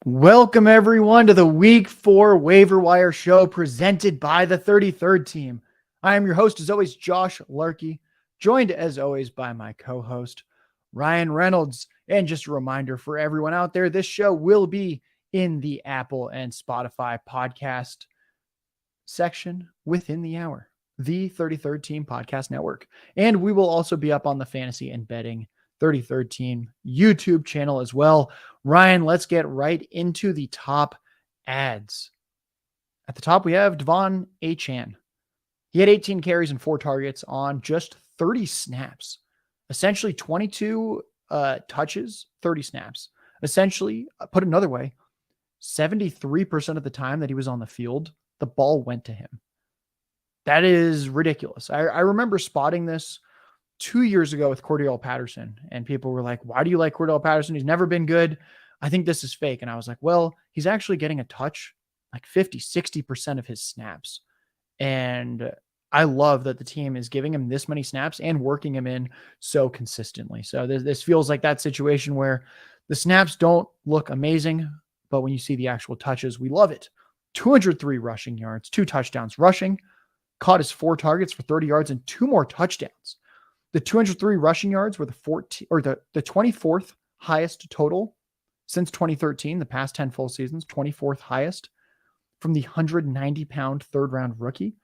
Welcome everyone to the Week 4 Waiver Wire Show presented by the 33rd Team. I am your host as always, Josh Larky, joined as always by my co-host, Ryan Reynolds. And just a reminder for everyone out there, this show will be in the Apple and Spotify podcast section within the hour, the 33rd Team Podcast Network. And we will also be up on the Fantasy and Betting 33rd Team YouTube channel as well. Ryan, let's get right into the top ads. At the top, we have Achane. He had 18 carries and 4 targets on just 30 snaps. Essentially 22 touches, 30 snaps. Essentially, put another way, 73% of the time that he was on the field, the ball went to him. That is ridiculous. I remember spotting this 2 years ago with Cordell Patterson, and people were like, why do you like Cordell Patterson? He's never been good. I think this is fake. And I was like, well, he's actually getting a touch like 50, 60% of his snaps. And I love that the team is giving him this many snaps and working him in so consistently. So this feels like that situation where the snaps don't look amazing, but when you see the actual touches, we love it. 203 rushing yards, 2 touchdowns rushing, caught his 4 targets for 30 yards and 2 more touchdowns. The 203 rushing yards were the 24th highest total since 2013, the past 10 full seasons, 24th highest from the 190-pound third-round rookie.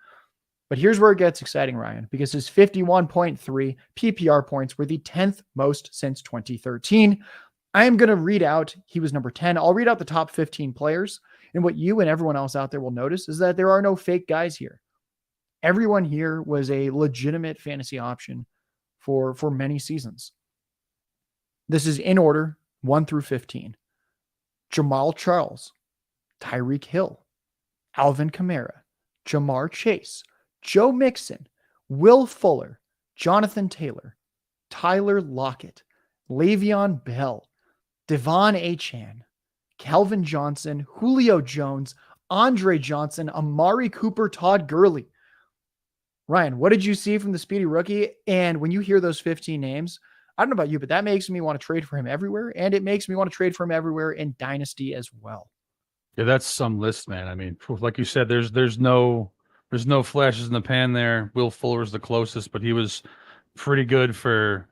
But here's where it gets exciting, Ryan, because his 51.3 PPR points were the 10th most since 2013. I am going to read out, he was number 10. I'll read out the top 15 players. And what you and everyone else out there will notice is that there are no fake guys here. Everyone here was a legitimate fantasy option for many seasons. This is in order, 1 through 15. Jamal Charles, Tyreek Hill, Alvin Kamara, Jamar Chase, Joe Mixon, Will Fuller, Jonathan Taylor, Tyler Lockett, Le'Veon Bell, Achane, Calvin Johnson, Julio Jones, Andre Johnson, Amari Cooper, Todd Gurley. Ryan, what did you see from the speedy rookie? And when you hear those 15 names, I don't know about you, but that makes me want to trade for him everywhere. And it makes me want to trade for him everywhere in Dynasty as well. Yeah, that's some list, man. I mean, like you said, there's no flashes in the pan there. Will Fuller's the closest, but he was pretty good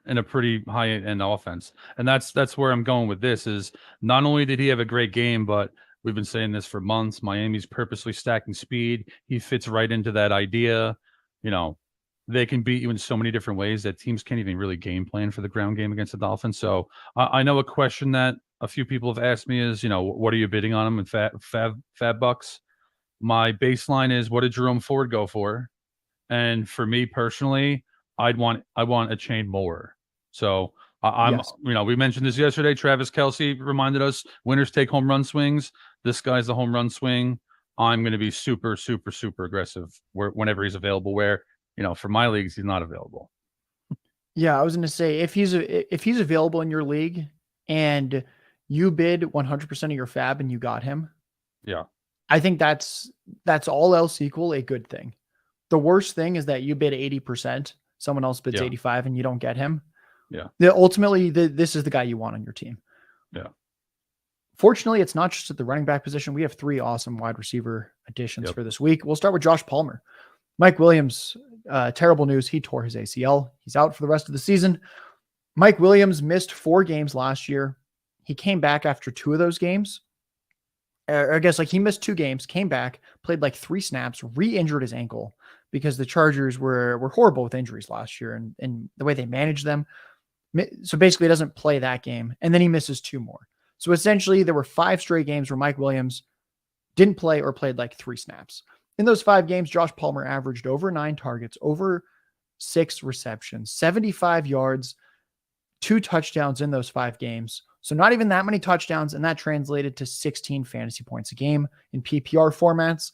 in a pretty high-end offense. And that's where I'm going with this is not only did he have a great game, but we've been saying this for months. Miami's purposely stacking speed. He fits right into that idea. You know, they can beat you in so many different ways that teams can't even really game plan for the ground game against the Dolphins. So I know a question that a few people have asked me is, what are you bidding on him in fab bucks? My baseline is, what did Jerome Ford go for? And for me personally, I want Achane more. So yes. We mentioned this yesterday. Travis Kelce reminded us winners take home run swings. This guy's the home run swing. I'm going to be super, super, super aggressive whenever he's available. Where, for my leagues, he's not available. Yeah, I was going to say if he's available in your league and you bid 100% of your fab and you got him, yeah, I think that's all else equal a good thing. The worst thing is that you bid 80%, someone else bids 85, and you don't get him. Yeah, ultimately, this is the guy you want on your team. Yeah. Fortunately, it's not just at the running back position. We have 3 awesome wide receiver additions for this week. We'll start with Josh Palmer. Mike Williams, terrible news. He tore his ACL. He's out for the rest of the season. Mike Williams missed 4 games last year. He came back after 2 of those games. I guess he missed 2 games, came back, played 3 snaps, re-injured his ankle because the Chargers were horrible with injuries last year and the way they managed them. So basically, he doesn't play that game. And then he misses 2 more. So essentially, there were 5 straight games where Mike Williams didn't play or played 3 snaps. In those 5 games, Josh Palmer averaged over 9 targets, over 6 receptions, 75 yards, 2 touchdowns in those 5 games. So not even that many touchdowns, and that translated to 16 fantasy points a game in PPR formats.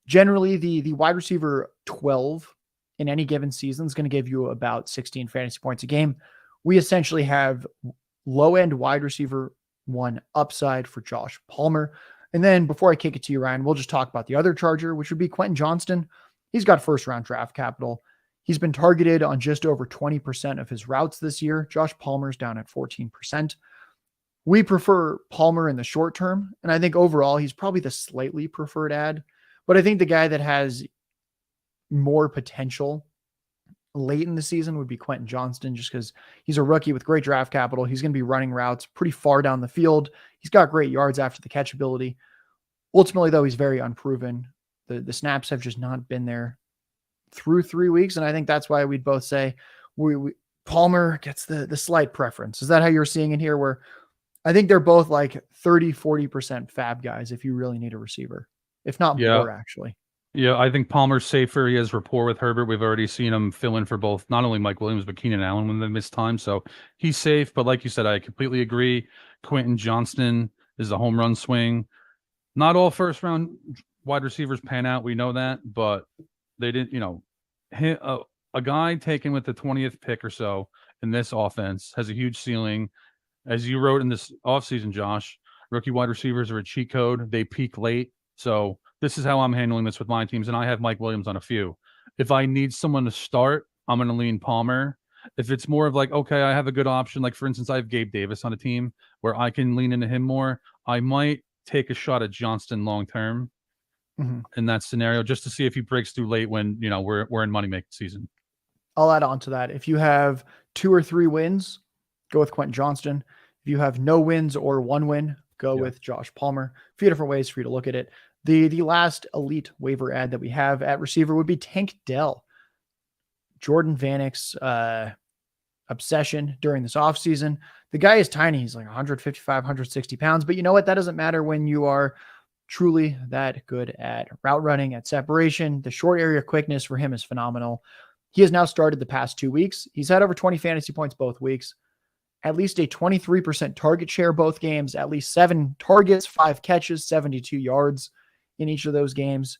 Generally, the wide receiver 12 in any given season is going to give you about 16 fantasy points a game. We essentially have low-end wide receiver 1 upside for Josh Palmer. And then before I kick it to you, Ryan, we'll just talk about the other Charger, which would be Quentin Johnston. He's got first-round draft capital. He's been targeted on just over 20% of his routes this year. Josh Palmer's down at 14%. We prefer Palmer in the short term, and I think overall he's probably the slightly preferred ad. But I think the guy that has more potential late in the season would be Quentin Johnston, just because he's a rookie with great draft capital. He's going to be running routes pretty far down the field. He's got great yards after the catch ability. Ultimately, though, he's very unproven. The snaps have just not been there through 3 weeks, and I think that's why we'd both say Palmer gets the slight preference. Is that how you're seeing it here, where I think they're both like 30-40% fab guys if you really need a receiver, if not more, actually. Yeah, I think Palmer's safer. He has rapport with Herbert. We've already seen him fill in for both, not only Mike Williams, but Keenan Allen when they miss time. So he's safe. But like you said, I completely agree. Quentin Johnston is a home run swing. Not all first round wide receivers pan out. We know that. But they didn't, a guy taken with the 20th pick or so in this offense has a huge ceiling. As you wrote in this offseason, Josh, rookie wide receivers are a cheat code. They peak late. So this is how I'm handling this with my teams, and I have Mike Williams on a few. If I need someone to start, I'm going to lean Palmer. If it's more of like, okay, I have a good option, like for instance, I have Gabe Davis on a team where I can lean into him more, I might take a shot at Johnston long term in that scenario just to see if he breaks through late when we're in money making season. I'll add on to that. If you have 2 or 3 wins, go with Quentin Johnston. If you have no wins or 1 win, go with Josh Palmer. A few different ways for you to look at it. The last elite waiver ad that we have at receiver would be Tank Dell. Jordan Vanek's obsession during this offseason. The guy is tiny. He's like 155, 160 pounds. But you know what? That doesn't matter when you are truly that good at route running, at separation. The short area quickness for him is phenomenal. He has now started the past 2 weeks. He's had over 20 fantasy points both weeks. At least a 23% target share both games. At least 7 targets, 5 catches, 72 yards. In each of those games,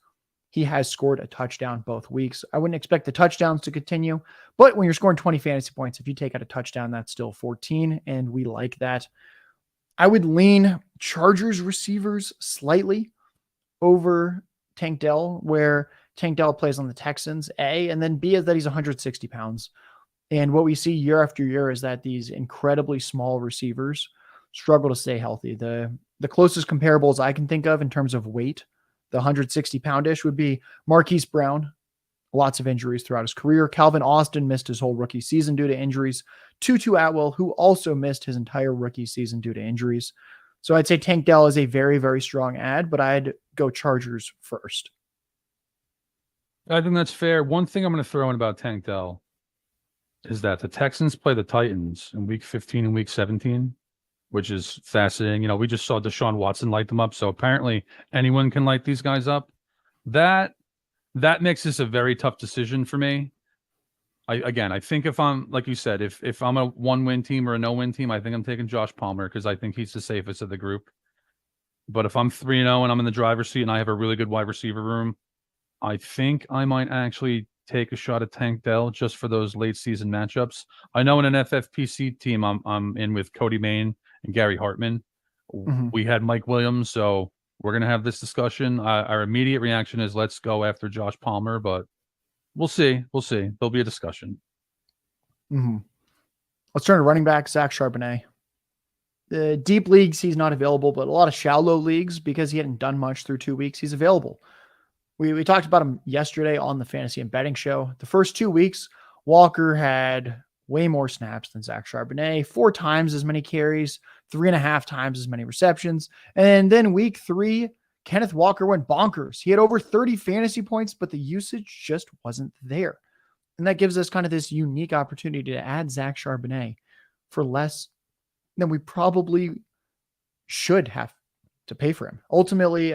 he has scored a touchdown both weeks. I wouldn't expect the touchdowns to continue, but when you're scoring 20 fantasy points, if you take out a touchdown, that's still 14, and we like that. I would lean Chargers receivers slightly over Tank Dell, where Tank Dell plays on the Texans, A, and then B is that he's 160 pounds. And what we see year after year is that these incredibly small receivers struggle to stay healthy. The closest comparables I can think of in terms of weight, the 160 poundish, would be Marquise Brown. Lots of injuries throughout his career. Calvin Austin missed his whole rookie season due to injuries. Tutu Atwell, who also missed his entire rookie season due to injuries. So I'd say Tank Dell is a very, very strong ad, but I'd go Chargers first. I think that's fair. One thing I'm going to throw in about Tank Dell is that the Texans play the Titans in week 15 and week 17. Which is fascinating. We just saw Deshaun Watson light them up. So apparently anyone can light these guys up. That makes this a very tough decision for me. I think if I'm, like you said, if I'm a 1-win team or a no-win team, I think I'm taking Josh Palmer because I think he's the safest of the group. But if I'm 3-0 and I'm in the driver's seat and I have a really good wide receiver room, I think I might actually take a shot at Tank Dell just for those late season matchups. I know in an FFPC team I'm in with Cody Main and Gary Hartman. We had Mike Williams, so we're going to have this discussion. Our immediate reaction is let's go after Josh Palmer, but we'll see. There'll be a discussion. Let's turn to running back, Zach Charbonnet. The deep leagues, he's not available, but a lot of shallow leagues, because he hadn't done much through 2 weeks, he's available. We talked about him yesterday on the Fantasy and Betting Show. The first 2 weeks, Walker had way more snaps than Zach Charbonnet, 4 times as many carries, 3.5 times as many receptions. And then week 3, Kenneth Walker went bonkers. He had over 30 fantasy points, but the usage just wasn't there. And that gives us kind of this unique opportunity to add Zach Charbonnet for less than we probably should have to pay for him. Ultimately,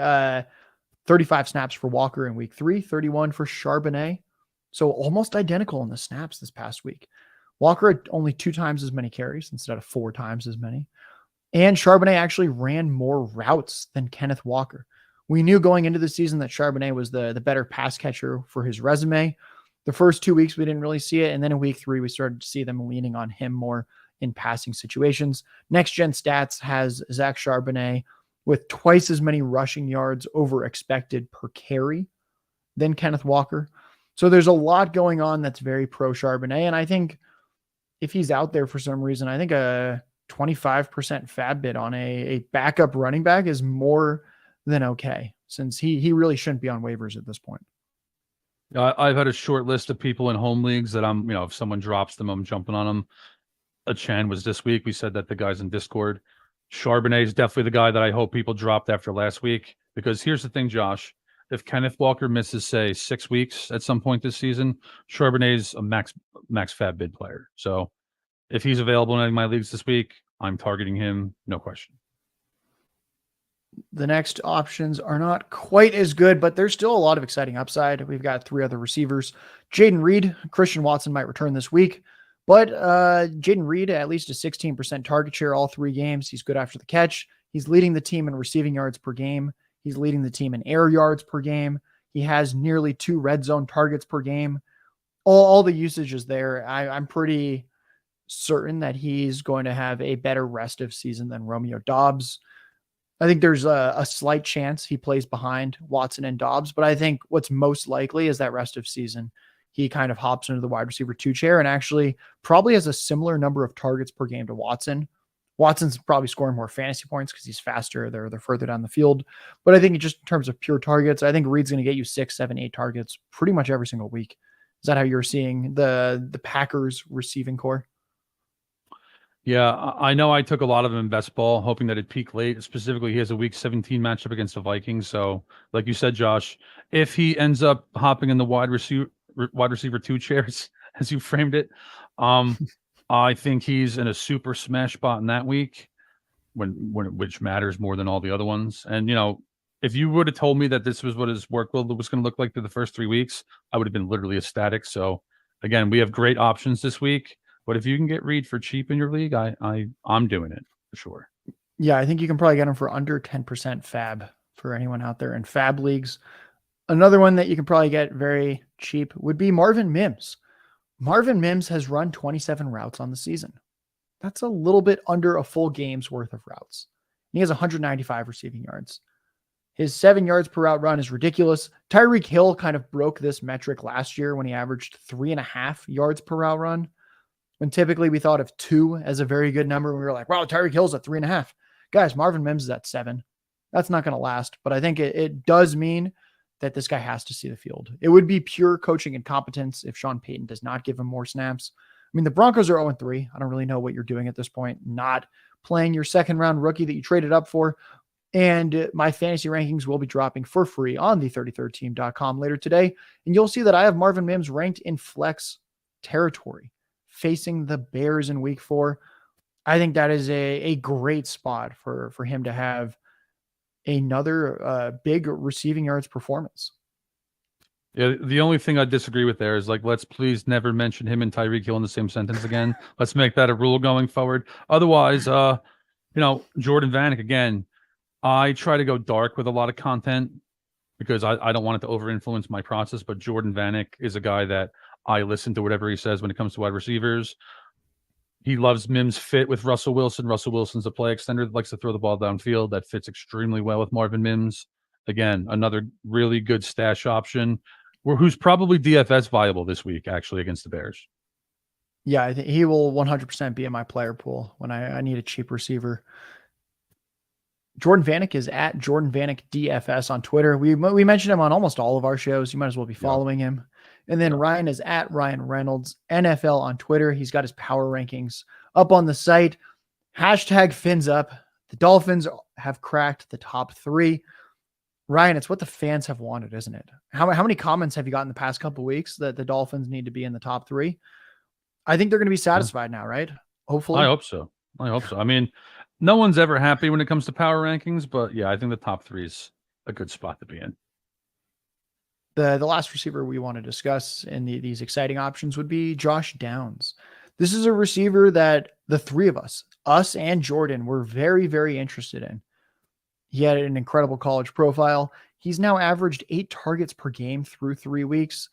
35 snaps for Walker in week 3, 31 for Charbonnet. So almost identical in the snaps this past week. Walker had only 2 times as many carries instead of 4 times as many. And Charbonnet actually ran more routes than Kenneth Walker. We knew going into the season that Charbonnet was the better pass catcher for his resume. The first 2 weeks, we didn't really see it. And then in week 3, we started to see them leaning on him more in passing situations. Next Gen Stats has Zach Charbonnet with twice as many rushing yards over expected per carry than Kenneth Walker. So there's a lot going on that's very pro Charbonnet. And I think if he's out there for some reason, I think a 25% fab bid on a backup running back is more than okay, since he really shouldn't be on waivers at this point. I've had a short list of people in home leagues that I'm, if someone drops them, I'm jumping on them. Achane was this week. We said that the guys in Discord. Charbonnet is definitely the guy that I hope people dropped after last week, because here's the thing, Josh. If Kenneth Walker misses, say, 6 weeks at some point this season, Charbonnet's a max fab bid player. So if he's available in any of my leagues this week, I'm targeting him, no question. The next options are not quite as good, but there's still a lot of exciting upside. We've got 3 other receivers. Jaden Reed, Christian Watson might return this week, but Jaden Reed, at least a 16% target share all 3 games. He's good after the catch. He's leading the team in receiving yards per game. He's leading the team in air yards per game. He has nearly 2 red zone targets per game. All the usage is there. I'm pretty certain that he's going to have a better rest of season than Romeo Doubs. I think there's a slight chance he plays behind Watson and Doubs, but I think what's most likely is that rest of season, he kind of hops into the wide receiver 2 chair and actually probably has a similar number of targets per game to Watson. Watson's probably scoring more fantasy points because he's faster. They're further down the field. But I think just in terms of pure targets, I think Reed's going to get you 6, 7, 8 targets pretty much every single week. Is that how you're seeing the Packers receiving core? Yeah, I know I took a lot of him in best ball, hoping that it'd peak late. Specifically, he has a week 17 matchup against the Vikings. So, like you said, Josh, if he ends up hopping in the wide receiver 2 chairs, as you framed it, I think he's in a super smash spot in that week, which matters more than all the other ones. And if you would have told me that this was what his workload was going to look like through the first 3 weeks, I would have been literally ecstatic. So, again, we have great options this week. But if you can get Reed for cheap in your league, I'm doing it for sure. Yeah, I think you can probably get him for under 10% fab for anyone out there in fab leagues. Another one that you can probably get very cheap would be Marvin Mims. Marvin Mims has run 27 routes on the season. That's a little bit under a full game's worth of routes. And he has 195 receiving yards. His 7 yards per route run is ridiculous. Tyreek Hill kind of broke this metric last year when he averaged 3.5 yards per route run, when typically we thought of 2 as a very good number. We were like, wow, Tyreek Hill's at 3.5. Guys, Marvin Mims is at 7. That's not going to last, but I think it does mean that this guy has to see the field. It would be pure coaching incompetence if Sean Payton does not give him more snaps. I mean, the Broncos are 0-3. I don't really know what you're doing at this point, not playing your second-round rookie that you traded up for. And my fantasy rankings will be dropping for free on the33rdteam.com later today. And you'll see that I have Marvin Mims ranked in flex territory, facing the Bears in week 4. I think that is a great spot for him to have another big receiving yards performance. Yeah, the only thing I disagree with there is, let's please never mention him and Tyreek Hill in the same sentence again. Let's make that a rule going forward. Otherwise, Jordan Vanek, again, I try to go dark with a lot of content because I don't want it to over-influence my process, but Jordan Vanek is a guy that I listen to whatever he says when it comes to wide receivers. He loves Mims fit with Russell Wilson. Russell Wilson's a play extender that likes to throw the ball downfield. That fits extremely well with Marvin Mims. Again, another really good stash option who's probably DFS viable this week, actually, against the Bears. Yeah, I think he will 100% be in my player pool when I need a cheap receiver. Jordan Vanek is at Jordan Vanek DFS on Twitter. We mentioned him on almost all of our shows. You might as well be following him. And then Ryan is at Ryan Reynolds NFL on Twitter. He's got his power rankings up on the site. Hashtag fins up. The Dolphins have cracked the top 3. Ryan, it's what the fans have wanted, isn't it? How many comments have you got in the past couple of weeks that the Dolphins need to be in the top 3? I think they're going to be satisfied now, right? Hopefully. I hope so. I mean, no one's ever happy when it comes to power rankings, but yeah, I think the top 3 is a good spot to be in. The last receiver we want to discuss in these exciting options would be Josh Downs. This is a receiver that the 3 of us and Jordan, were very, very interested in. He had an incredible college profile. He's now averaged 8 targets per game through 3 weeks.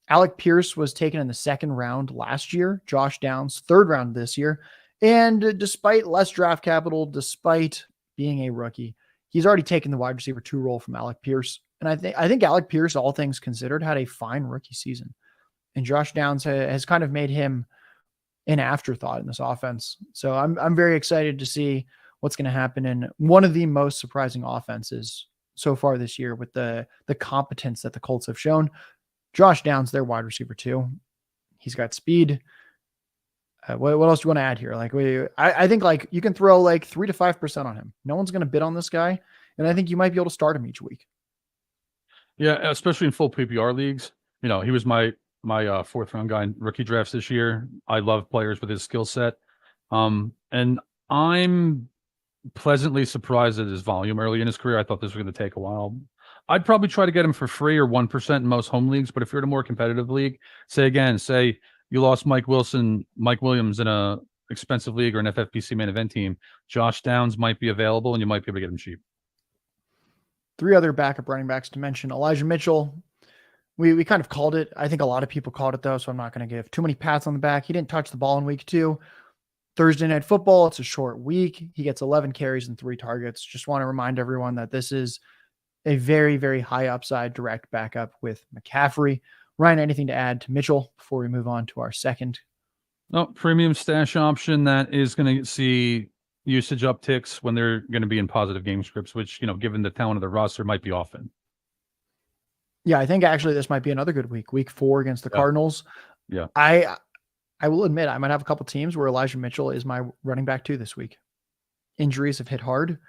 Alec Pierce was taken in the 2nd round last year. Josh Downs, 3rd round this year. And despite less draft capital, despite being a rookie, he's already taken the wide receiver 2 role from Alec Pierce. And I think Alec Pierce, all things considered, had a fine rookie season. And Josh Downs has kind of made him an afterthought in this offense. So I'm very excited to see what's going to happen in one of the most surprising offenses so far this year with the competence that the Colts have shown. Josh Downs, their wide receiver too. He's got speed. What else do you want to add here? Like I think like you can throw like 3 to 5% on him. No one's going to bid on this guy. And I think you might be able to start him each week. Yeah, especially in full PPR leagues. You know, he was my fourth round guy in rookie drafts this year. I love players with his skill set. And I'm pleasantly surprised at his volume early in his career. I thought this was going to take a while. I'd probably try to get him for free or 1% in most home leagues. But if you're in a more competitive league, say you lost Mike Williams in a expensive league or an FFPC main event team, Josh Downs might be available and you might be able to get him cheap. 3 other backup running backs to mention. Elijah Mitchell. We kind of called it. I think a lot of people called it though, so I'm not going to give too many pats on the back. He didn't touch the ball in week 2. Thursday Night Football, it's a short week. He gets 11 carries and 3 targets. Just want to remind everyone that this is a very, very high upside direct backup with McCaffrey. Ryan, anything to add to Mitchell before we move on to our second? No, premium stash option that is going to see usage upticks when they're going to be in positive game scripts, which, you know, given the talent of the roster, might be often. Yeah, I think actually this might be another good week. Week 4 against the Cardinals. Yeah. I will admit I might have a couple teams where Elijah Mitchell is my running back 2 this week. Injuries have hit hard.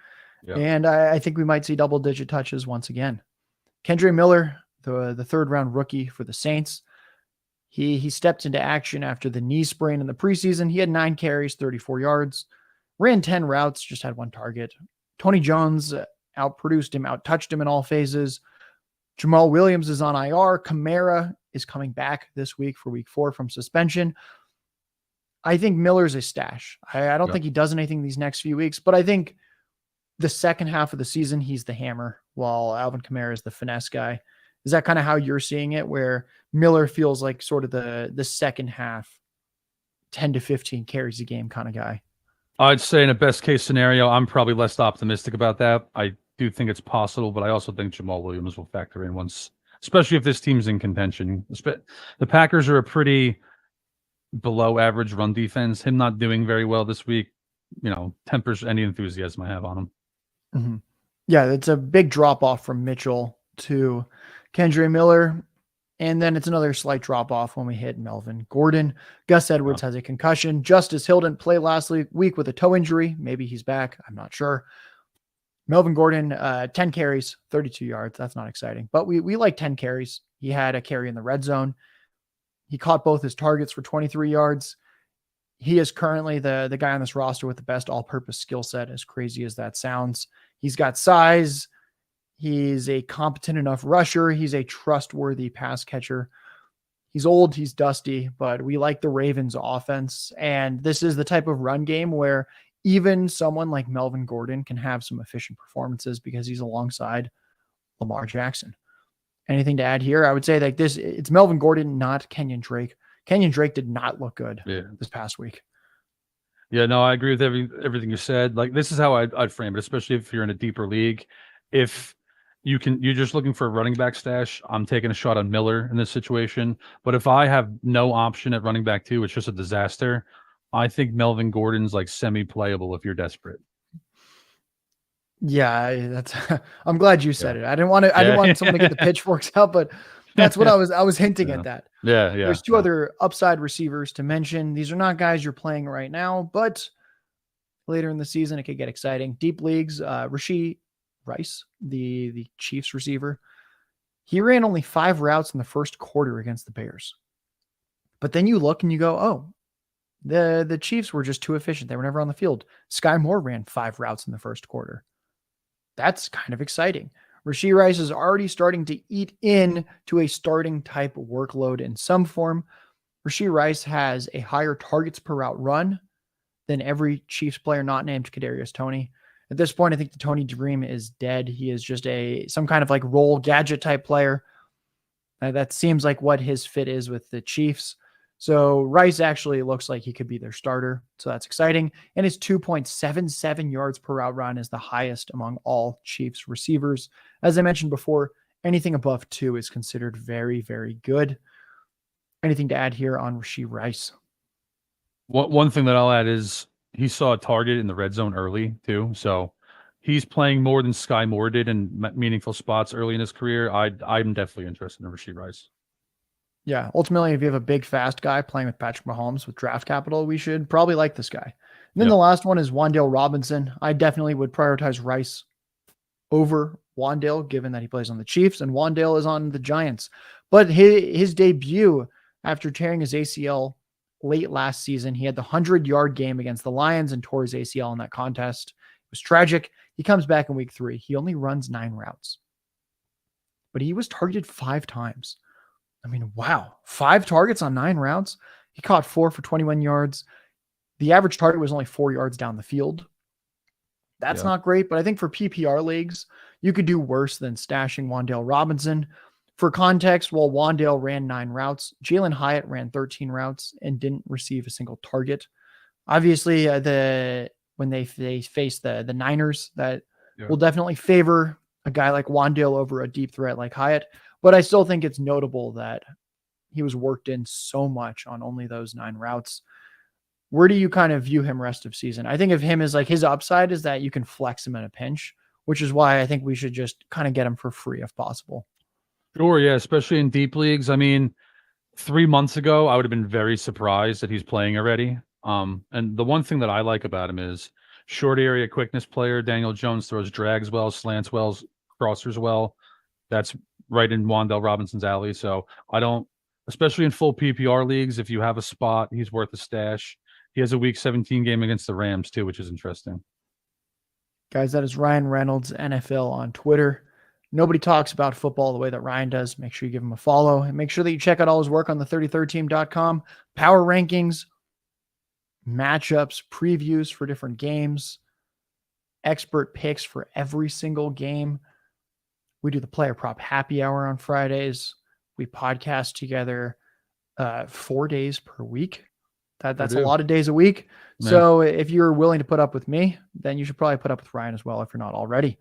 Yeah. And I think we might see double-digit touches once again. Kendre Miller, the third-round rookie for the Saints, he stepped into action after the knee sprain in the preseason. He had 9 carries, 34 yards, ran 10 routes, just had 1 target. Tony Jones outproduced him, outtouched him in all phases. Jamal Williams is on IR. Kamara is coming back this week for week 4 from suspension. I think Miller's a stash. I don't think he does anything these next few weeks, but I think the second half of the season, he's the hammer, while Alvin Kamara is the finesse guy. Is that kind of how you're seeing it, where Miller feels like sort of the second half, 10 to 15 carries a game kind of guy? I'd say in a best case scenario, I'm probably less optimistic about that. I do think it's possible, but I also think Jamal Williams will factor in once, especially if this team's in contention. The Packers are a pretty below average run defense. Him not doing very well this week, you know, tempers any enthusiasm I have on him. Mm-hmm. Yeah, it's a big drop off from Mitchell to Kendre Miller. And then it's another slight drop off when we hit Melvin Gordon. Gus Edwards has a concussion. Justice Hill didn't play last week with a toe injury. Maybe he's back. I'm not sure. Melvin Gordon, 10 carries, 32 yards. That's not exciting, but we like 10 carries. He had a carry in the red zone. He caught both his targets for 23 yards. He is currently the guy on this roster with the best all-purpose skill set, as crazy as that sounds. He's got size. He's a competent enough rusher. He's a trustworthy pass catcher. He's old, he's dusty, but we like the Ravens offense. And this is the type of run game where even someone like Melvin Gordon can have some efficient performances because he's alongside Lamar Jackson. Anything to add here? I would say like this, it's Melvin Gordon, not Kenyon Drake. Kenyon Drake did not look good this past week. Yeah, no, I agree with everything you said. Like, this is how I'd frame it, especially if you're in a deeper league. If you're just looking for a running back stash, I'm taking a shot on Miller in this situation. But if I have no option at running back 2, it's just a disaster. I think Melvin Gordon's like semi-playable if you're desperate. Yeah, that's. I'm glad you said it. I didn't want someone to get the pitchforks out, but that's what I was hinting at that. Yeah. There's 2 other upside receivers to mention. These are not guys you're playing right now, but later in the season it could get exciting. Deep leagues, Rashee Rice, the Chiefs receiver, he ran only 5 routes in the first quarter against the Bears. But then you look and you go, oh, the Chiefs were just too efficient. They were never on the field. Sky Moore ran 5 routes in the first quarter. That's kind of exciting. Rashee Rice is already starting to eat in to a starting type workload in some form. Rashee Rice has a higher targets per route run than every Chiefs player not named Kadarius Toney. At this point, I think the Toney dream is dead. He is just some kind of like role gadget type player. That seems like what his fit is with the Chiefs. So Rice actually looks like he could be their starter. So that's exciting. And his 2.77 yards per route run is the highest among all Chiefs receivers. As I mentioned before, anything above 2 is considered very, very good. Anything to add here on Rashee Rice? One thing that I'll add is he saw a target in the red zone early too, so he's playing more than Sky Moore did in meaningful spots early in his career. I'm definitely interested in Rashee Rice. Yeah, ultimately, if you have a big, fast guy playing with Patrick Mahomes with draft capital, we should probably like this guy. And then Yep. the last one is Wan'Dale Robinson. I definitely would prioritize Rice over Wan'Dale, given that he plays on the Chiefs and Wan'Dale is on the Giants. But his debut after tearing his ACL late last season, he had the 100-yard game against the Lions and tore his ACL in that contest. It was tragic. He comes back in week 3. He only runs 9 routes, but he was targeted 5 times. I mean, wow, 5 targets on 9 routes. He caught 4 for 21 yards. The average target was only 4 yards down the field. That's not great, but I think for PPR leagues, you could do worse than stashing Wan'Dale Robinson. For context, while Wan'Dale ran 9 routes, Jalen Hyatt ran 13 routes and didn't receive a single target. Obviously, when they face the Niners, that will definitely favor a guy like Wan'Dale over a deep threat like Hyatt. But I still think it's notable that he was worked in so much on only those 9 routes. Where do you kind of view him rest of season? I think of him as like his upside is that you can flex him in a pinch, which is why I think we should just kind of get him for free if possible. Sure, yeah, especially in deep leagues. I mean, 3 months ago, I would have been very surprised that he's playing already. And the one thing that I like about him is short area quickness player. Daniel Jones throws drags well, slants well, crossers well. That's right in Wan'Dale Robinson's alley. So I don't, especially in full PPR leagues, if you have a spot, he's worth a stash. He has a week 17 game against the Rams too, which is interesting. Guys, that is Ryan Reynolds, NFL on Twitter. Nobody talks about football the way that Ryan does. Make sure you give him a follow and make sure that you check out all his work on the 33rdteam.com. Power rankings, matchups, previews for different games, expert picks for every single game. We do the player prop happy hour on Fridays. We podcast together 4 days per week. That's a lot of days a week. Yeah. So if you're willing to put up with me, then you should probably put up with Ryan as well if you're not already.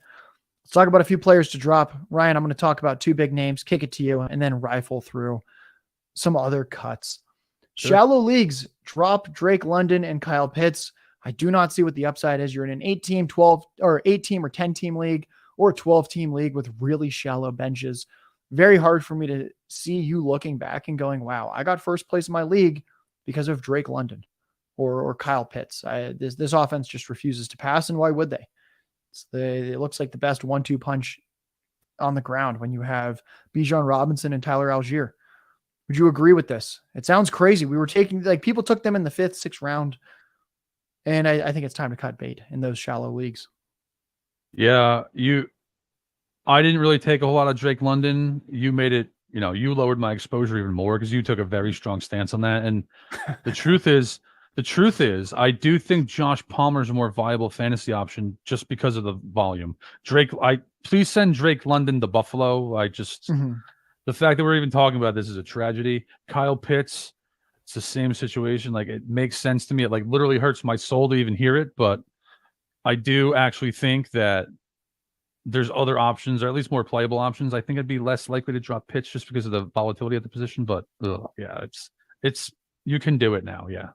Let's talk about a few players to drop. Ryan, I'm going to talk about 2 big names, kick it to you, and then rifle through some other cuts. Sure. Shallow leagues, drop Drake London and Kyle Pitts. I do not see what the upside is. You're in an 8-team, 12 or 8-team or 10-team league or a 12-team league with really shallow benches. Very hard for me to see you looking back and going, wow, I got first place in my league because of Drake London or Kyle Pitts. This offense just refuses to pass, and why would they? It looks like the best 1-2 punch on the ground when you have Bijan Robinson and Tyler Algier. Would you agree with this? It sounds crazy. We were taking, like, people took them in the 5th, 6th round, and I think it's time to cut bait in those shallow leagues. Yeah, I didn't really take a whole lot of Drake London. You made it, you lowered my exposure even more because you took a very strong stance on that. And the truth is, I do think Josh Palmer is a more viable fantasy option just because of the volume. Please send Drake London to Buffalo. The fact that we're even talking about this is a tragedy. Kyle Pitts, it's the same situation. Like, it makes sense to me. It like literally hurts my soul to even hear it, but I do actually think that there's other options, or at least more playable options. I think I'd be less likely to drop Pitts just because of the volatility of the position. But yeah, it's you can do it now. Yeah.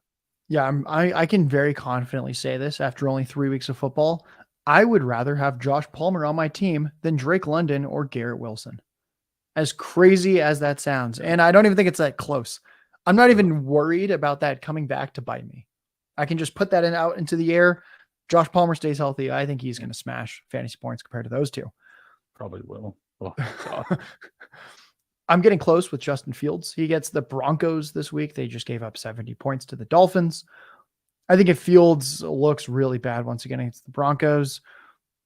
Yeah, I can very confidently say this after only 3 weeks of football. I would rather have Josh Palmer on my team than Drake London or Garrett Wilson. As crazy as that sounds. And I don't even think it's that close. I'm not even worried about that coming back to bite me. I can just put that out into the air. Josh Palmer stays healthy. I think he's going to smash fantasy points compared to those two. Probably will. Oh, I'm getting close with Justin Fields. He gets the Broncos this week. They just gave up 70 points to the Dolphins. I think if Fields looks really bad once again against the Broncos,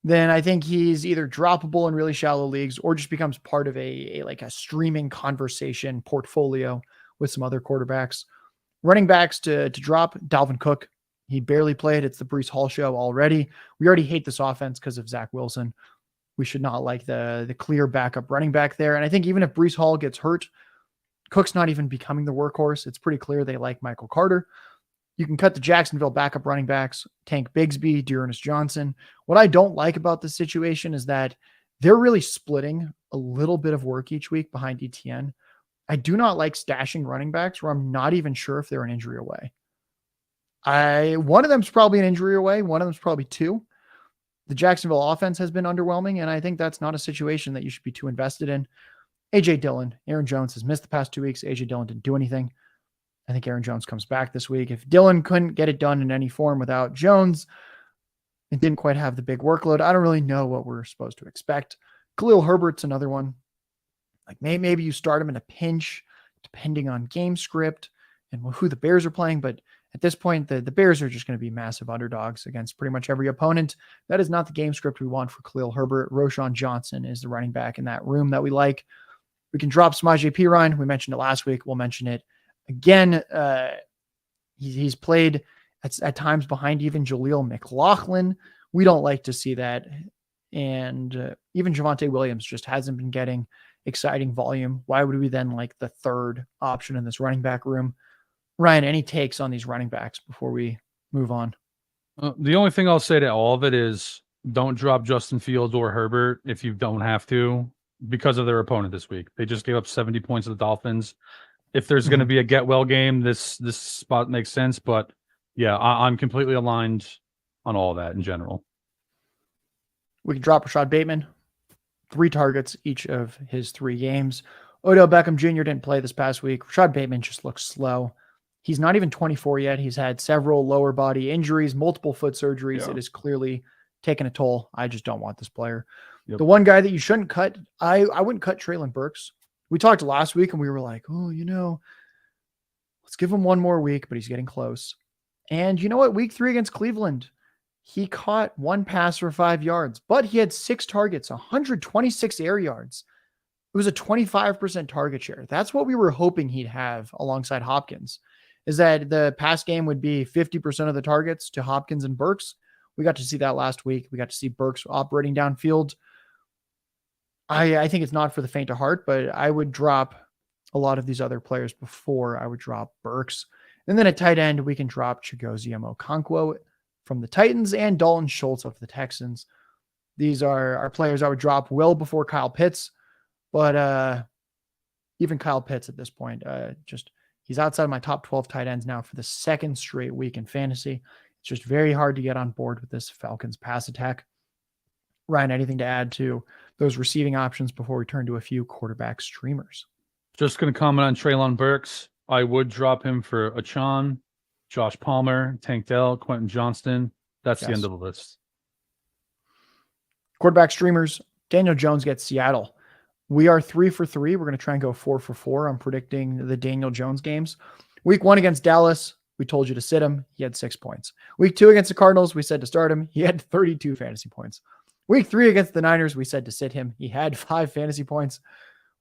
then I think he's either droppable in really shallow leagues or just becomes part of a streaming conversation portfolio with some other quarterbacks. Running backs to drop, Dalvin Cook. He barely played. It's the Breece Hall show already. We already hate this offense because of Zach Wilson. We should not like the clear backup running back there. And I think even if Breece Hall gets hurt, Cook's not even becoming the workhorse. It's pretty clear they like Michael Carter. You can cut the Jacksonville backup running backs, Tank Bigsby, Dearness Johnson. What I don't like about this situation is that they're really splitting a little bit of work each week behind ETN. I do not like stashing running backs where I'm not even sure if they're an injury away. One of them's probably an injury away. One of them's probably two. The Jacksonville offense has been underwhelming, and I think that's not a situation that you should be too invested in. A.J. Dillon, Aaron Jones has missed the past 2 weeks. A.J. Dillon didn't do anything. I think Aaron Jones comes back this week. If Dillon couldn't get it done in any form without Jones, it didn't quite have the big workload. I don't really know what we're supposed to expect. Khalil Herbert's another one. Like maybe you start him in a pinch, depending on game script and who the Bears are playing. But at this point, the Bears are just going to be massive underdogs against pretty much every opponent. That is not the game script we want for Khalil Herbert. Roshan Johnson is the running back in that room that we like. We can drop Samaje Perine. We mentioned it last week. We'll mention it again. He's played at times behind even Jaleel McLaughlin. We don't like to see that. And even Javonte Williams just hasn't been getting exciting volume. Why would we then like the third option in this running back room? Ryan, any takes on these running backs before we move on? The only thing I'll say to all of it is don't drop Justin Fields or Herbert if you don't have to because of their opponent this week. They just gave up 70 points to the Dolphins. If there's going to be a get well game, this spot makes sense. But yeah, I'm completely aligned on all that in general. We can drop Rashad Bateman. 3 targets each of his 3 games. Odell Beckham Jr. didn't play this past week. Rashad Bateman just looks slow. He's not even 24 yet. He's had several lower body injuries, multiple foot surgeries. Yeah. It is clearly taken a toll. I just don't want this player. Yep. The one guy that you shouldn't cut, I wouldn't cut Treylon Burks. We talked last week and we were like, oh, let's give him one more week, but he's getting close. And you know what? Week 3 against Cleveland, he caught 1 pass for 5 yards, but he had 6 targets, 126 air yards. It was a 25% target share. That's what we were hoping he'd have alongside Hopkins, is that the pass game would be 50% of the targets to Hopkins and Burks. We got to see that last week. We got to see Burks operating downfield. I think it's not for the faint of heart, but I would drop a lot of these other players before I would drop Burks. And then at tight end, we can drop Chigoziem Okonkwo from the Titans and Dalton Schultz of the Texans. These are players I would drop well before Kyle Pitts, but even Kyle Pitts at this point, he's outside my top 12 tight ends now for the 2nd straight week in fantasy. It's just very hard to get on board with this Falcons pass attack. Ryan, anything to add to those receiving options before we turn to a few quarterback streamers? Just going to comment on Treylon Burks. I would drop him for Achane, Josh Palmer, Tank Dell, Quentin Johnston. That's the end of the list. Quarterback streamers, Daniel Jones gets Seattle. We are 3 for 3. We're going to try and go 4 for 4 on predicting the Daniel Jones games. Week 1 against Dallas, we told you to sit him. He had 6 points. Week 2 against the Cardinals, we said to start him. He had 32 fantasy points. Week 3 against the Niners, we said to sit him. He had 5 fantasy points.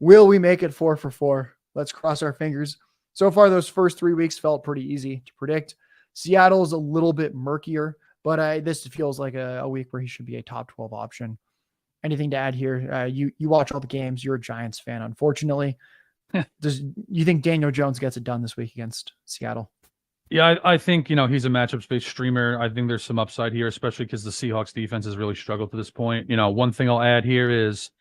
Will we make it 4 for 4? Let's cross our fingers. So far, those first 3 weeks felt pretty easy to predict. Seattle is a little bit murkier, but this feels like a week where he should be a top 12 option. Anything to add here? You watch all the games. You're a Giants fan, unfortunately. Do you think Daniel Jones gets it done this week against Seattle? Yeah, I think, he's a matchup-based streamer. I think there's some upside here, especially because the Seahawks defense has really struggled to this point. One thing I'll add here is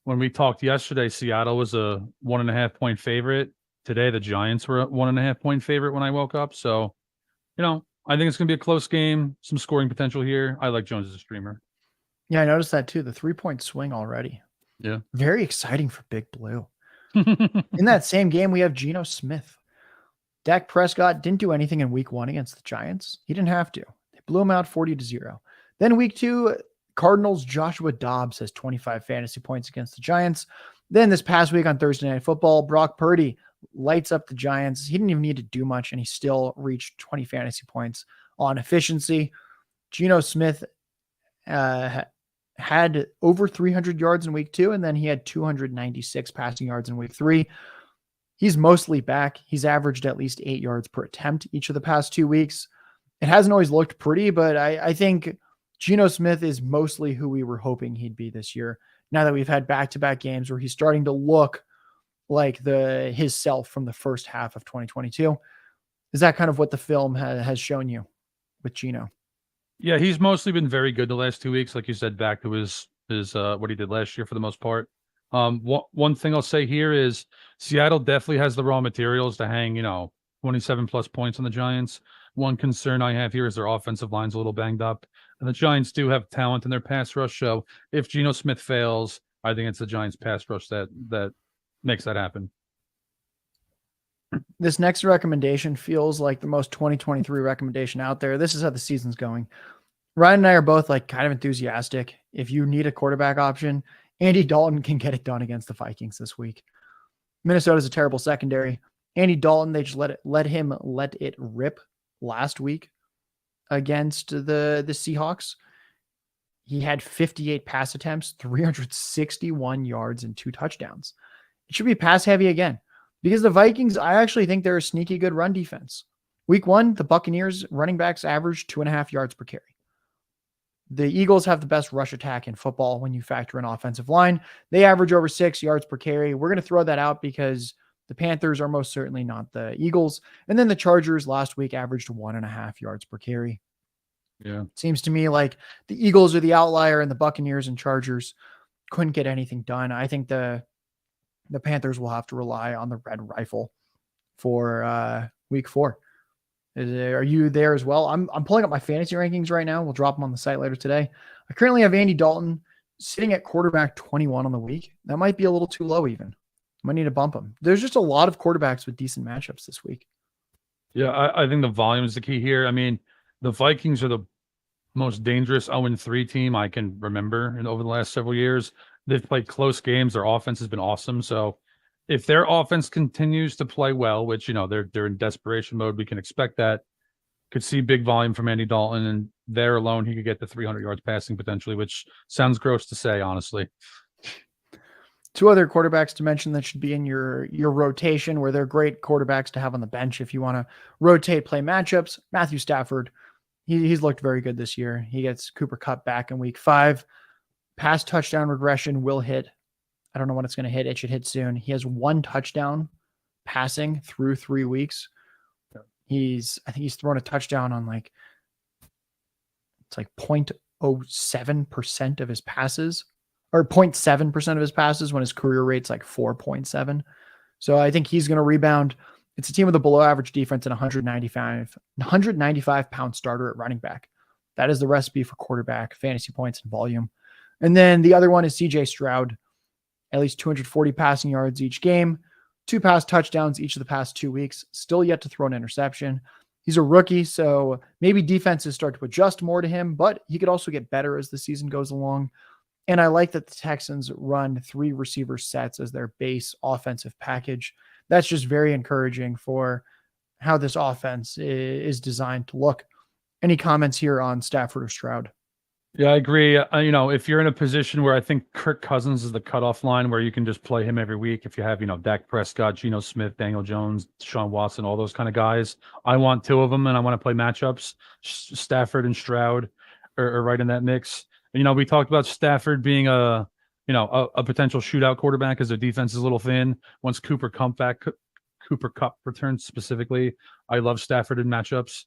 when we talked yesterday, Seattle was a 1.5-point favorite. Today, the Giants were a 1.5-point favorite when I woke up. So, I think it's going to be a close game, some scoring potential here. I like Jones as a streamer. Yeah, I noticed that too. The 3-point swing already. Yeah. Very exciting for Big Blue. In that same game, we have Geno Smith. Dak Prescott didn't do anything in week 1 against the Giants. He didn't have to. They blew him out 40-0. Then week 2, Cardinals Joshua Dobbs has 25 fantasy points against the Giants. Then this past week on Thursday Night Football, Brock Purdy lights up the Giants. He didn't even need to do much, and he still reached 20 fantasy points on efficiency. Geno Smith had over 300 yards in week 2, and then he had 296 passing yards in week 3. He's mostly back. He's averaged at least 8 yards per attempt each of the past 2 weeks. It hasn't always looked pretty, but I think Geno Smith is mostly who we were hoping he'd be this year. Now that we've had back-to-back games where he's starting to look like his self from the first half of 2022. Is that kind of what the film has shown you with Geno? Yeah, he's mostly been very good the last 2 weeks. Like you said, back to his what he did last year for the most part. One thing I'll say here is Seattle definitely has the raw materials to hang, 27 plus points on the Giants. One concern I have here is their offensive line's a little banged up. And the Giants do have talent in their pass rush. So if Geno Smith fails, I think it's the Giants pass rush that makes that happen. This next recommendation feels like the most 2023 recommendation out there. This is how the season's going. Ryan and I are both like kind of enthusiastic. If you need a quarterback option, Andy Dalton can get it done against the Vikings this week. Minnesota's a terrible secondary. Andy Dalton, they just let him let it rip last week against the Seahawks. He had 58 pass attempts, 361 yards, and 2 touchdowns. It should be pass heavy again because the Vikings, I actually think they're a sneaky good run defense. Week 1, the Buccaneers running backs averaged 2.5 yards per carry. The Eagles have the best rush attack in football when you factor in offensive line. They average over 6 yards per carry. We're going to throw that out because the Panthers are most certainly not the Eagles. And then the Chargers last week averaged 1.5 yards per carry. Yeah. It seems to me like the Eagles are the outlier and the Buccaneers and Chargers couldn't get anything done. I think the Panthers will have to rely on the red rifle for week 4. Are you there as well? I'm pulling up my fantasy rankings right now. We'll drop them on the site later today. I currently have Andy Dalton sitting at quarterback 21 on the week. That might be a little too low even. Might need to bump him. There's just a lot of quarterbacks with decent matchups this week. Yeah, I think the volume is the key here. I mean, the Vikings are the most dangerous 0-3 team I can remember over the last several years. They've played close games. Their offense has been awesome. So if their offense continues to play well, which, they're in desperation mode, we can expect that. Could see big volume from Andy Dalton, and there alone, he could get to 300 yards passing potentially, which sounds gross to say, honestly. 2 other quarterbacks to mention that should be in your rotation where they're great quarterbacks to have on the bench if you want to rotate play matchups. Matthew Stafford, he's looked very good this year. He gets Cooper Kupp back in week 5. Pass touchdown regression will hit. I don't know when it's going to hit. It should hit soon. He has 1 touchdown passing through 3 weeks. I think he's thrown a touchdown on it's like 0.07% of his passes, or 0.7% of his passes when his career rate's like 4.7. So I think he's going to rebound. It's a team with a below average defense and 195 pound starter at running back. That is the recipe for quarterback fantasy points and volume. And then the other one is CJ Stroud. At least 240 passing yards each game, 2 pass touchdowns each of the past 2 weeks, still yet to throw an interception. He's a rookie, so maybe defenses start to adjust more to him, but he could also get better as the season goes along. And I like that the Texans run 3 receiver sets as their base offensive package. That's just very encouraging for how this offense is designed to look. Any comments here on Stafford or Stroud? Yeah, I agree. If you're in a position where I think Kirk Cousins is the cutoff line where you can just play him every week, if you have, Dak Prescott, Geno Smith, Daniel Jones, Deshaun Watson, all those kind of guys, I want 2 of them and I want to play matchups. Stafford and Stroud are right in that mix. And, we talked about Stafford being a potential shootout quarterback as their defense is a little thin. Once Cooper Kupp returns specifically, I love Stafford in matchups.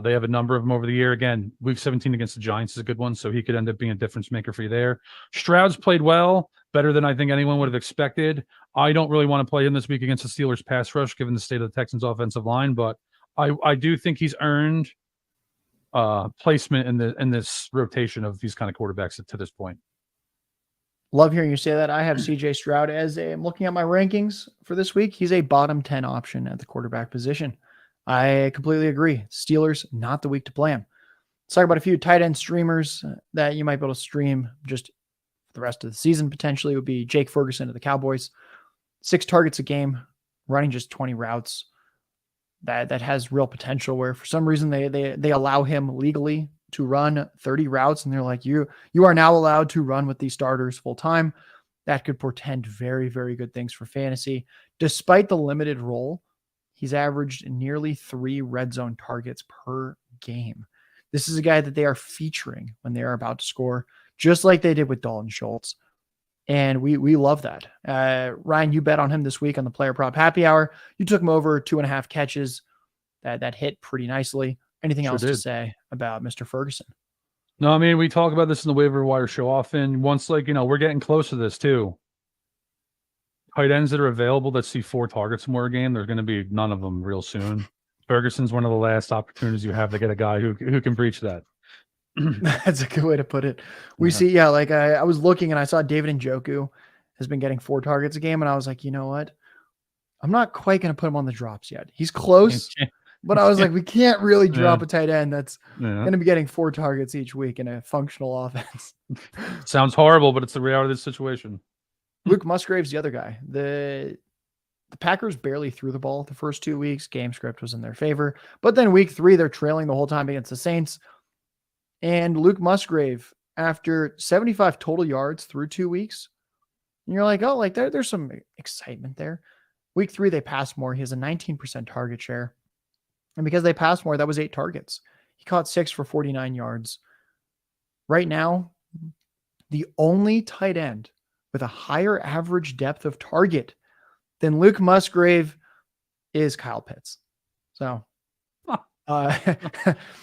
They have a number of them over the year. Again, week 17 against the Giants is a good one, so he could end up being a difference maker for you there. Stroud's played well, better than I think anyone would have expected. I don't really want to play him this week against the Steelers pass rush, given the state of the Texans offensive line, but I do think he's earned placement in this rotation of these kind of quarterbacks to this point. Love hearing you say that. I have CJ Stroud I'm looking at my rankings for this week. He's a bottom 10 option at the quarterback position. I completely agree. Steelers, not the week to play him. Let's talk about a few tight end streamers that you might be able to stream just the rest of the season potentially. Would be Jake Ferguson of the Cowboys. 6 targets a game, running just 20 routes. That has real potential where for some reason they allow him legally to run 30 routes and they're like, you are now allowed to run with these starters full time. That could portend very, very good things for fantasy. Despite the limited role, he's averaged nearly 3 red zone targets per game. This is a guy that they are featuring when they are about to score, just like they did with Dalton Schultz. And we love that. Ryan, you bet on him this week on the Player Prop Happy Hour. You took him over 2.5 catches. That hit pretty nicely. Anything else to say about Mr. Ferguson? No, I mean, we talk about this in the waiver wire show often. Once, we're getting close to this too. tight ends that are available that see 4 targets more a game, there's going to be none of them real soon. Ferguson's one of the last opportunities you have to get a guy who can breach that. That's a good way to put it. We see, like I was looking and I saw David Njoku has been getting 4 targets a game, and I was like, you know what? I'm not quite going to put him on the drops yet. He's close, but I was like, we can't really drop a tight end that's going to be getting 4 targets each week in a functional offense. Sounds horrible, but it's the reality of the situation. Luke Musgrave's the other guy. The Packers barely threw the ball the first 2 weeks. Game script was in their favor. But then week 3, they're trailing the whole time against the Saints. And Luke Musgrave, after 75 total yards through 2 weeks, and you're like, oh, like there's some excitement there. Week 3, they passed more. He has a 19% target share. And because they passed more, that was 8 targets. He caught 6 for 49 yards. Right now, the only tight end with a higher average depth of target than Luke Musgrave is Kyle Pitts. So,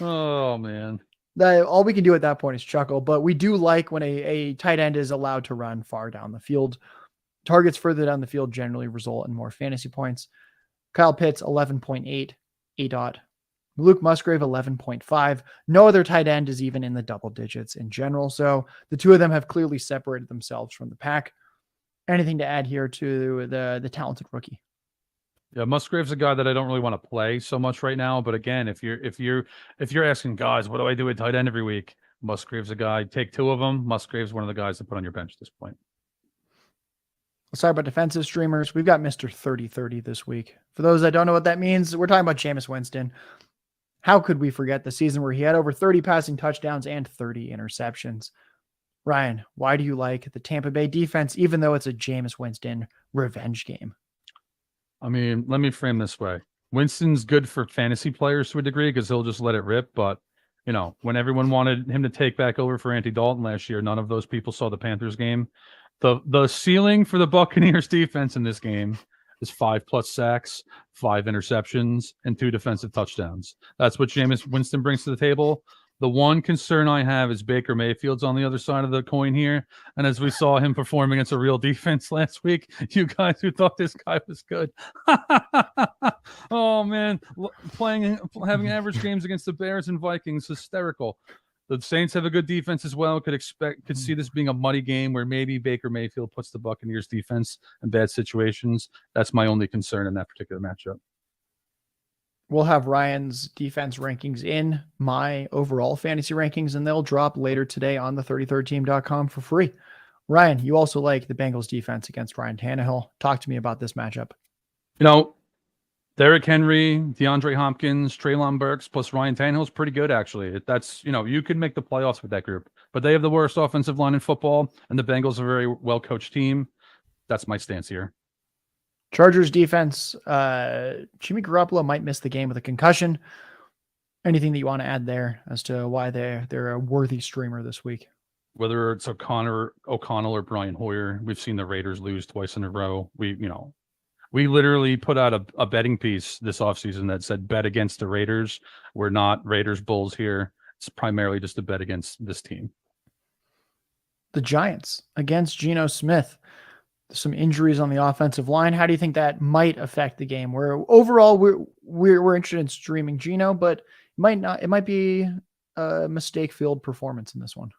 oh man. All we can do at that point is chuckle, but we do like when a tight end is allowed to run far down the field. Targets further down the field generally result in more fantasy points. Kyle Pitts, 11.8 ADOT. Luke Musgrave, 11.5. No other tight end is even in the double digits in general. So the two of them have clearly separated themselves from the pack. Anything to add here to the talented rookie? Yeah, Musgrave's a guy that I don't really want to play so much right now. But again, if you're asking guys, what do I do with tight end every week? Musgrave's a guy. Take 2 of them. Musgrave's one of the guys to put on your bench at this point. Let's talk about defensive streamers. We've got Mr. 30-30 this week. For those that don't know what that means, we're talking about Jameis Winston. How could we forget the season where he had over 30 passing touchdowns and 30 interceptions? Ryan, why do you like the Tampa Bay defense, even though it's a Jameis Winston revenge game? I mean, let me frame this way. Winston's good for fantasy players to a degree because he'll just let it rip. But, you know, when everyone wanted him to take back over for Andy Dalton last year, none of those people saw the Panthers game. The ceiling for the Buccaneers defense in this game is 5+ sacks, 5 interceptions, and 2 defensive touchdowns. That's what Jameis Winston brings to the table. The one concern I have is Baker Mayfield's on the other side of the coin here. And as we saw him perform against a real defense last week, you guys who thought this guy was good. Oh, man. Having average games against the Bears and Vikings, hysterical. The Saints have a good defense as well. Could see this being a muddy game where maybe Baker Mayfield puts the Buccaneers defense in bad situations. That's my only concern in that particular matchup. We'll have Ryan's defense rankings in my overall fantasy rankings, and they'll drop later today on the 33rdteam.com for free. Ryan, you also like the Bengals defense against Ryan Tannehill. Talk to me about this matchup. You know, Derrick Henry, DeAndre Hopkins, Treylon Burks, plus Ryan Tannehill's pretty good, actually. That's, you know, you could make the playoffs with that group. But they have the worst offensive line in football, and the Bengals are a very well-coached team. That's my stance here. Chargers defense, Jimmy Garoppolo might miss the game with a concussion. Anything that you want to add there as to why they're a worthy streamer this week? Whether it's O'Connell or Brian Hoyer, we've seen the Raiders lose twice in a row. We literally put out a betting piece this offseason that said bet against the Raiders. We're not Raiders Bulls here. It's primarily just a bet against this team. The Giants against Geno Smith. Some injuries on the offensive line. How do you think that might affect the game? Where overall we're interested in streaming Geno, but it might be a mistake-filled performance in this one.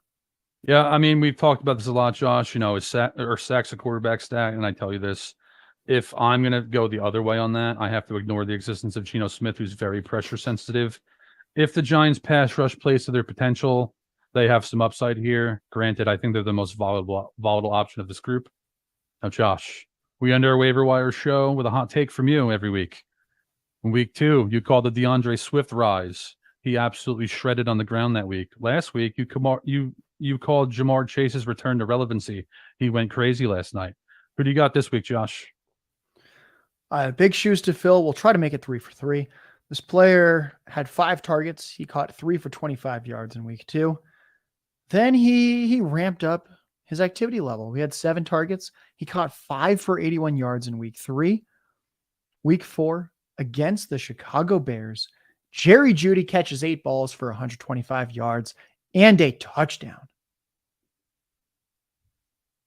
Yeah, I mean, we've talked about this a lot, Josh. You know, sacks a quarterback stat, and I tell you this. If I'm going to go the other way on that, I have to ignore the existence of Geno Smith, who's very pressure sensitive. If the Giants pass rush plays to their potential, they have some upside here. Granted, I think they're the most volatile option of this group. Now, Josh, we end our waiver wire show with a hot take from you every week. In week 2, you called the DeAndre Swift rise. He absolutely shredded on the ground that week. Last week, you called Jamar Chase's return to relevancy. He went crazy last night. Who do you got this week, Josh? Big shoes to fill. We'll try to make it 3 for 3. This player had 5 targets. He caught 3 for 25 yards in week 2. Then he ramped up his activity level. We had 7 targets. He caught 5 for 81 yards in week 3. Week 4 against the Chicago Bears, Jerry Jeudy catches 8 balls for 125 yards and a touchdown.